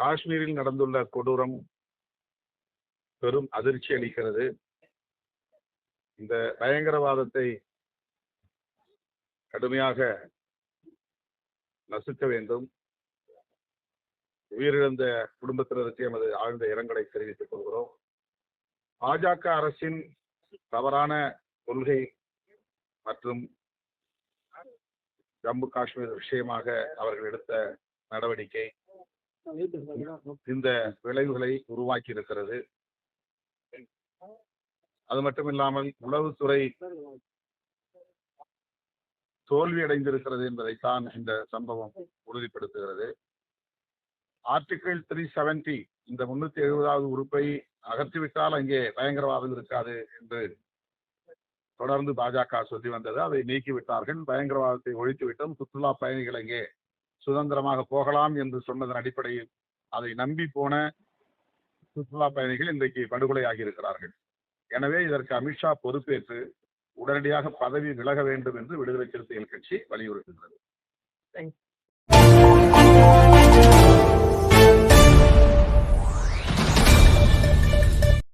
காஷ்மீரில் நடந்துள்ள கொடூரம் பெரும் அதிர்ச்சி அளிக்கிறது. இந்த பயங்கரவாதத்தை கடுமையாக நசுக்க வேண்டும். உயிரிழந்த குடும்பத்தினருக்கு எமது ஆழ்ந்த இரங்கலை தெரிவித்துக் கொள்கிறோம். பாஜக அரசின் தவறான கொள்கை மற்றும் ஜம்மு காஷ்மீர் விஷயமாக அவர்கள் எடுத்த நடவடிக்கை இந்த விளைவுகளை உருவாக்கி இருக்கிறது. அது மட்டுமில்லாமல் உளவுத்துறை தோல்வியடைந்திருக்கிறது என்பதைத்தான் இந்த சம்பவம் உறுதிப்படுத்துகிறது. ஆர்டிகிள் 370 இந்த 370வது உறுப்பை அகற்றிவிட்டால் அங்கே பயங்கரவாதம் இருக்காது என்று தொடர்ந்து பாஜக சொல்லி வந்தது. அதை நீக்கிவிட்டார்கள். பயங்கரவாதத்தை ஒழித்துவிட்டோம், சுற்றுலா பயணிகள் அங்கே சுதந்திரமாக போகலாம் என்று சொன்னதன் அடிப்படையில் அதை நம்பி போன சுற்றுலா பயணிகள் இன்றைக்கு படுகொலையாகி இருக்கிறார்கள். எனவே இதற்கு அமித்ஷா பொறுப்பேற்று உடனடியாக பதவி விலக வேண்டும் என்று விடுதலை சிறுத்தைகள் கட்சி வலியுறுத்துகிறது.